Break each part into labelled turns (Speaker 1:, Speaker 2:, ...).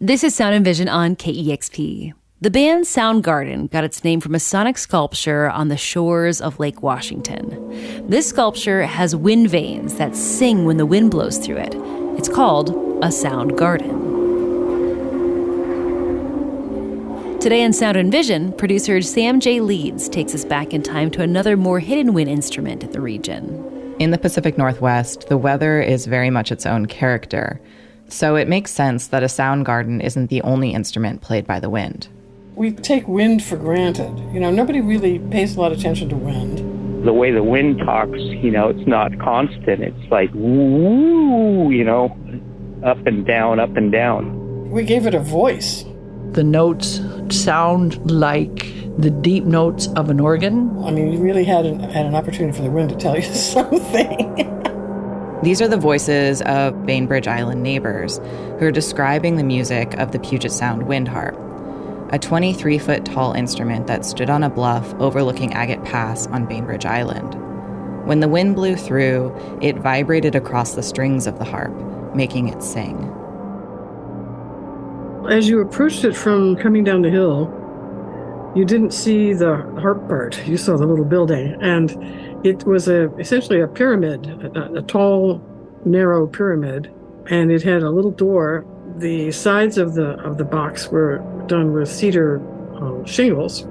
Speaker 1: This is Sound and Vision on KEXP. The band Soundgarden got its name from a sonic sculpture on the shores of Lake Washington. This sculpture has wind vanes that sing when the wind blows through it. It's called a sound garden. Today in Sound and Vision, producer Sam J. Leeds takes us back in time to another more hidden wind instrument in the region.
Speaker 2: In the Pacific Northwest, the weather is very much its own character. So it makes sense that a sound garden isn't the only instrument played by the wind.
Speaker 3: We take wind for granted. Nobody really pays a lot of attention to wind.
Speaker 4: The way the wind talks, it's not constant. It's like, woo, up and down, up and down.
Speaker 3: We gave it a voice.
Speaker 5: The notes sound like the deep notes of an organ.
Speaker 3: You really had an opportunity for the wind to tell you something.
Speaker 2: These are the voices of Bainbridge Island neighbors who are describing the music of the Puget Sound wind harp, a 23-foot tall instrument that stood on a bluff overlooking Agate Pass on Bainbridge Island. When the wind blew through, it vibrated across the strings of the harp, making it sing.
Speaker 3: As you approached it from coming down the hill, you didn't see the harp part. You saw the little building, and it was essentially a pyramid, a tall, narrow pyramid, and it had a little door. The sides of the box were done with cedar shingles,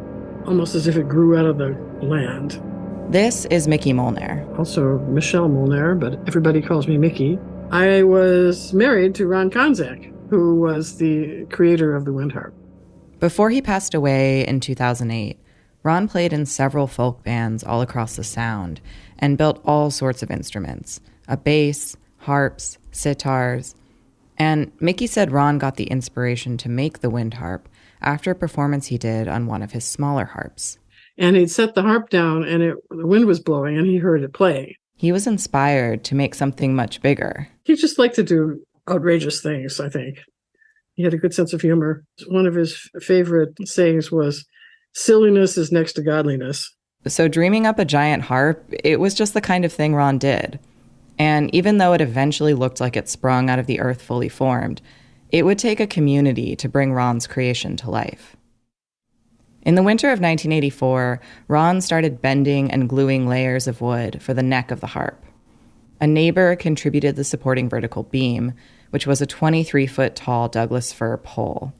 Speaker 3: almost as if it grew out of the land.
Speaker 2: This is Mickey Molnar.
Speaker 3: Also Michelle Molnar, but everybody calls me Mickey. I was married to Ron Konzak, who was the creator of the wind harp.
Speaker 2: Before he passed away in 2008, Ron played in several folk bands all across the Sound and built all sorts of instruments, a bass, harps, sitars. And Mickey said Ron got the inspiration to make the wind harp after a performance he did on one of his smaller harps.
Speaker 3: And he'd set the harp down and the wind was blowing and he heard it play.
Speaker 2: He was inspired to make something much bigger.
Speaker 3: He just liked to do outrageous things, I think. He had a good sense of humor. One of his favorite sayings was, "Silliness is next to godliness."
Speaker 2: So dreaming up a giant harp, it was just the kind of thing Ron did. And even though it eventually looked like it sprung out of the earth fully formed, it would take a community to bring Ron's creation to life. In the winter of 1984, Ron started bending and gluing layers of wood for the neck of the harp. A neighbor contributed the supporting vertical beam, which was a 23-foot tall Douglas fir pole.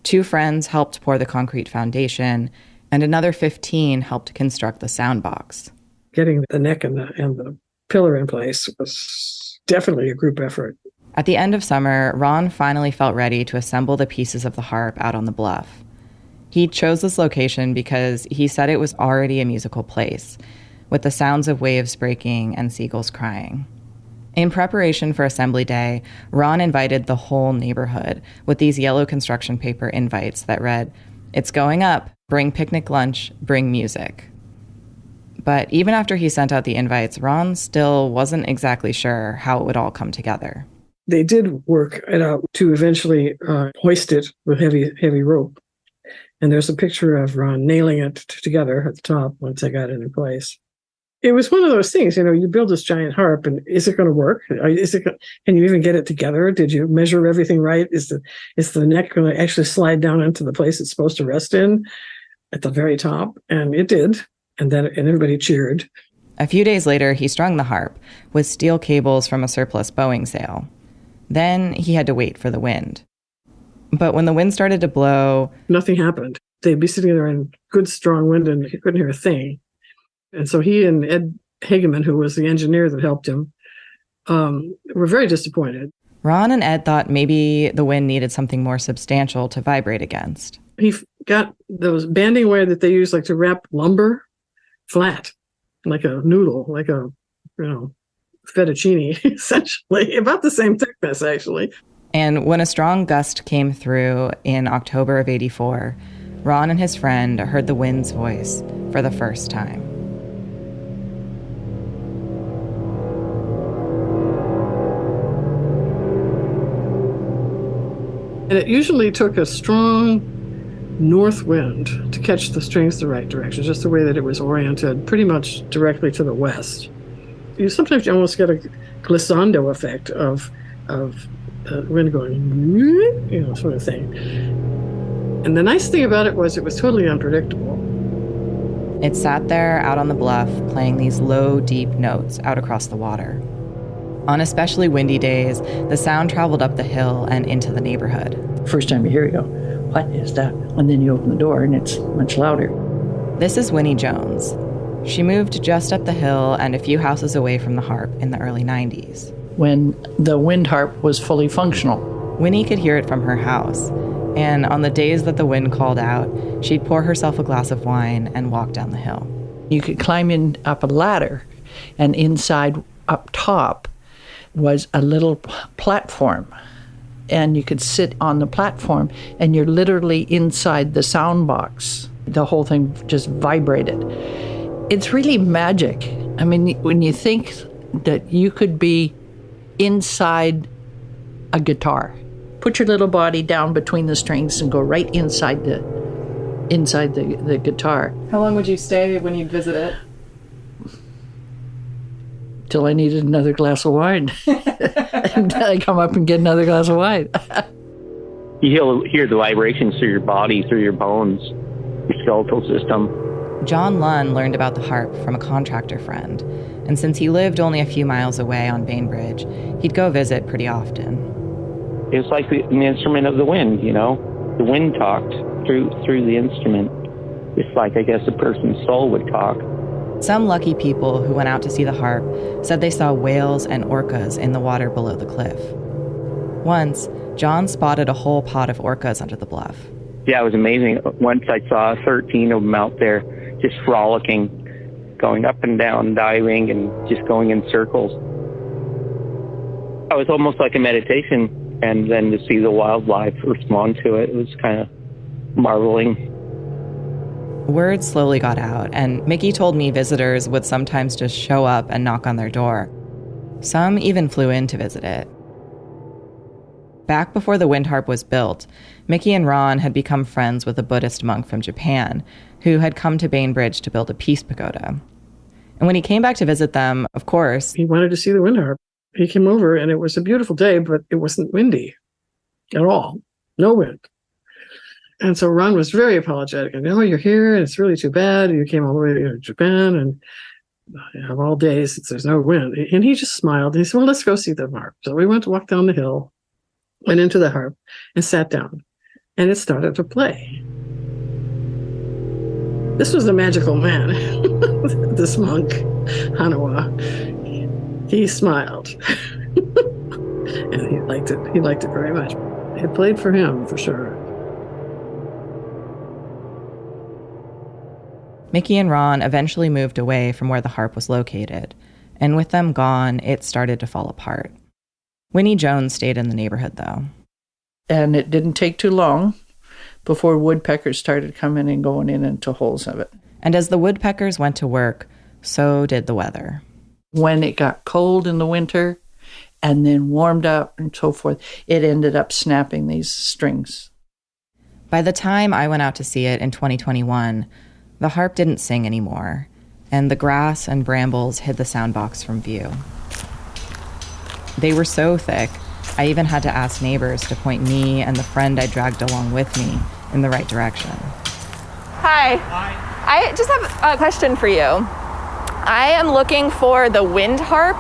Speaker 2: 2 friends helped pour the concrete foundation, and another 15 helped construct the sound box.
Speaker 3: Getting the neck and the pillar in place was definitely a group effort.
Speaker 2: At the end of summer, Ron finally felt ready to assemble the pieces of the harp out on the bluff. He chose this location because he said it was already a musical place, with the sounds of waves breaking and seagulls crying. In preparation for Assembly Day, Ron invited the whole neighborhood with these yellow construction paper invites that read, "It's going up, bring picnic lunch, bring music." But even after he sent out the invites, Ron still wasn't exactly sure how it would all come together.
Speaker 3: They did work it out to eventually hoist it with heavy rope. And there's a picture of Ron nailing it together at the top once they got it in place. It was one of those things, you build this giant harp, and is it going to work? Can you even get it together? Did you measure everything right? Is the neck going to actually slide down into the place it's supposed to rest in at the very top? And it did, and everybody cheered.
Speaker 2: A few days later, he strung the harp with steel cables from a surplus Boeing sale. Then he had to wait for the wind. But when the wind started to blow,
Speaker 3: nothing happened. They'd be sitting there in good, strong wind, and he couldn't hear a thing. And so he and Ed Hageman, who was the engineer that helped him, were very disappointed.
Speaker 2: Ron and Ed thought maybe the wind needed something more substantial to vibrate against.
Speaker 3: He got those banding wire that they use to wrap lumber flat, like a noodle, like a, fettuccine, essentially. About the same thickness, actually.
Speaker 2: And when a strong gust came through in October of '84, Ron and his friend heard the wind's voice for the first time.
Speaker 3: And it usually took a strong north wind to catch the strings the right direction, just the way that it was oriented pretty much directly to the west. Sometimes you almost get a glissando effect of the wind going, sort of thing. And the nice thing about it was totally unpredictable.
Speaker 2: It sat there out on the bluff, playing these low, deep notes out across the water. On especially windy days, the sound traveled up the hill and into the neighborhood.
Speaker 5: First time you hear it, you go, what is that? And then you open the door and it's much louder.
Speaker 2: This is Winnie Jones. She moved just up the hill and a few houses away from the Harp in the early 90s.
Speaker 5: When the wind harp was fully functional.
Speaker 2: Winnie could hear it from her house. And on the days that the wind called out, she'd pour herself a glass of wine and walk down the hill.
Speaker 5: You could climb in up a ladder, and inside, up top, was a little platform. And you could sit on the platform, and you're literally inside the sound box. The whole thing just vibrated. It's really magic. I mean, when you think that you could be inside a guitar, put your little body down between the strings and go right inside the guitar.
Speaker 2: How long would you stay when you'd visit it?
Speaker 5: Till I needed another glass of wine. And I come up and get another glass of wine.
Speaker 4: You hear the vibrations through your body, through your bones, your skeletal system.
Speaker 2: John Lunn learned about the harp from a contractor friend, and since he lived only a few miles away on Bainbridge, he'd go visit pretty often.
Speaker 4: It was like an instrument of the wind, The wind talked through the instrument. It's like, I guess, a person's soul would talk.
Speaker 2: Some lucky people who went out to see the harp said they saw whales and orcas in the water below the cliff. Once, John spotted a whole pod of orcas under the bluff.
Speaker 4: Yeah, it was amazing. Once I saw 13 of them out there just frolicking, going up and down, diving, and just going in circles. It was almost like a meditation, and then to see the wildlife respond to it, it was kind of marveling.
Speaker 2: Word slowly got out, and Mickey told me visitors would sometimes just show up and knock on their door. Some even flew in to visit it. Back before the wind harp was built, Mickey and Ron had become friends with a Buddhist monk from Japan who had come to Bainbridge to build a peace pagoda. And when he came back to visit them, of course,
Speaker 3: he wanted to see the wind harp. He came over, and it was a beautiful day, but it wasn't windy at all. No wind. And so Ron was very apologetic. And, you're here, and it's really too bad. You came all the way to Japan, and of all days, there's no wind. And he just smiled. And he said, well, let's go see the harp. So we went to walk down the hill, went into the harp, and sat down. And it started to play. This was a magical man, this monk, Hanawa. He smiled. And he liked it. He liked it very much. It played for him, for sure.
Speaker 2: Mickey and Ron eventually moved away from where the harp was located, and with them gone, it started to fall apart. Winnie Jones stayed in the neighborhood, though.
Speaker 5: And it didn't take too long before woodpeckers started coming and going in into holes of it.
Speaker 2: And as the woodpeckers went to work, so did the weather.
Speaker 5: When it got cold in the winter and then warmed up and so forth, it ended up snapping these strings.
Speaker 2: By the time I went out to see it in 2021, the harp didn't sing anymore, and the grass and brambles hid the soundbox from view. They were so thick, I even had to ask neighbors to point me and the friend I dragged along with me in the right direction.
Speaker 6: Hi. I just have a question for you. I am looking for the wind harp.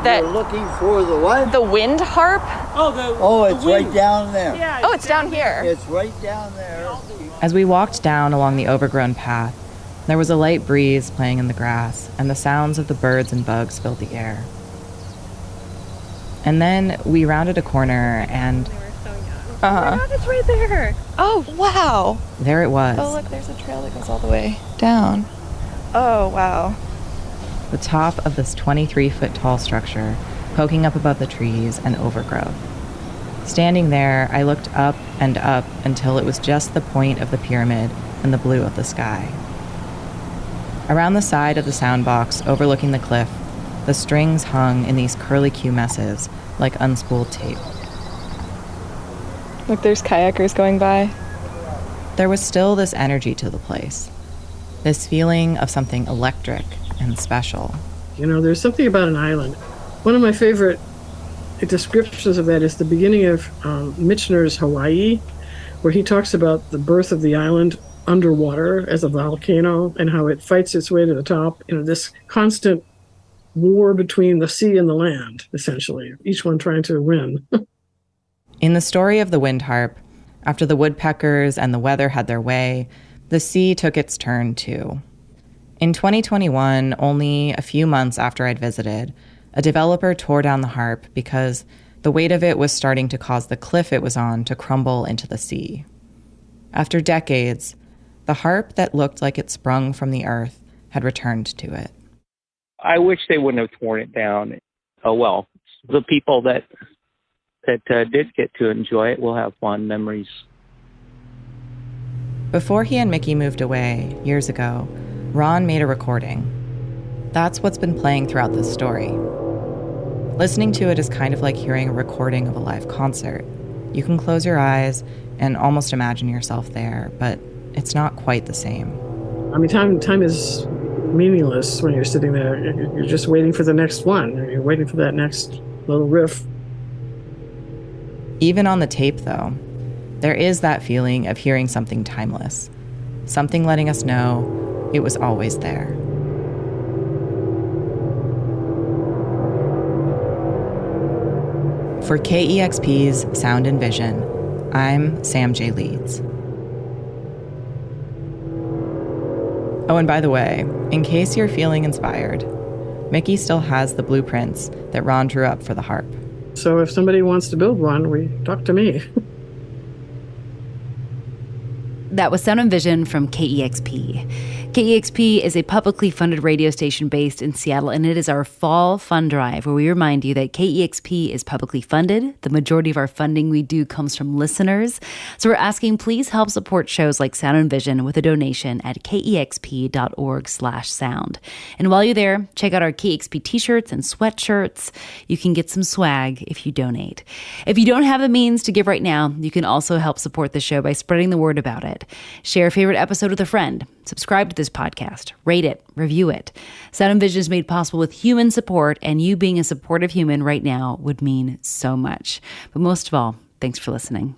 Speaker 7: You're looking for the what?
Speaker 6: The wind harp.
Speaker 7: It's right down there.
Speaker 6: Yeah, it's down here.
Speaker 7: It's right down there.
Speaker 2: As we walked down along the overgrown path, there was a light breeze playing in the grass, and the sounds of the birds and bugs filled the air. And then we rounded a corner, and
Speaker 6: Oh my God, it's right there. Oh, wow.
Speaker 2: there it was.
Speaker 6: Oh, look, there's a trail that goes all the way down. Oh, wow.
Speaker 2: The top of this 23-foot-tall structure, poking up above the trees and overgrowth. Standing there, I looked up and up until it was just the point of the pyramid and the blue of the sky. Around the side of the soundbox overlooking the cliff, the strings hung in these curly-Q messes like unspooled tape.
Speaker 6: Look, there's kayakers going by.
Speaker 2: There was still this energy to the place, this feeling of something electric and special.
Speaker 3: There's something about an island. One of my favorite descriptions of that is the beginning of Michener's Hawaii, where he talks about the birth of the island underwater as a volcano and how it fights its way to the top. This constant war between the sea and the land, essentially, each one trying to win.
Speaker 2: In the story of the wind harp, after the woodpeckers and the weather had their way, the sea took its turn too. In 2021, only a few months after I'd visited, a developer tore down the harp because the weight of it was starting to cause the cliff it was on to crumble into the sea. After decades, the harp that looked like it sprung from the earth had returned to it.
Speaker 4: I wish they wouldn't have torn it down. Oh well, the people that did get to enjoy it will have fond memories.
Speaker 2: Before he and Mickey moved away, years ago, Ron made a recording. That's what's been playing throughout this story. Listening to it is kind of like hearing a recording of a live concert. You can close your eyes and almost imagine yourself there, but it's not quite the same.
Speaker 3: I mean, time is meaningless when you're sitting there. You're just waiting for the next one. You're waiting for that next little riff.
Speaker 2: Even on the tape, though, there is that feeling of hearing something timeless, something letting us know it was always there. For KEXP's Sound and Vision, I'm Sam J. Leeds. Oh, and by the way, in case you're feeling inspired, Mickey still has the blueprints that Ron drew up for the harp.
Speaker 3: So if somebody wants to build one, talk to me.
Speaker 1: That was Sound and Vision from KEXP. KEXP is a publicly funded radio station based in Seattle, and it is our fall fund drive where we remind you that KEXP is publicly funded. The majority of our funding we do comes from listeners. So we're asking, please help support shows like Sound and Vision with a donation at kexp.org/sound. And while you're there, check out our KEXP t-shirts and sweatshirts. You can get some swag if you donate. If you don't have the means to give right now, you can also help support the show by spreading the word about it. Share a favorite episode with a friend. Subscribe to this podcast. Rate it. Review it. Sound and Vision is made possible with human support, and you being a supportive human right now would mean so much. But most of all, thanks for listening.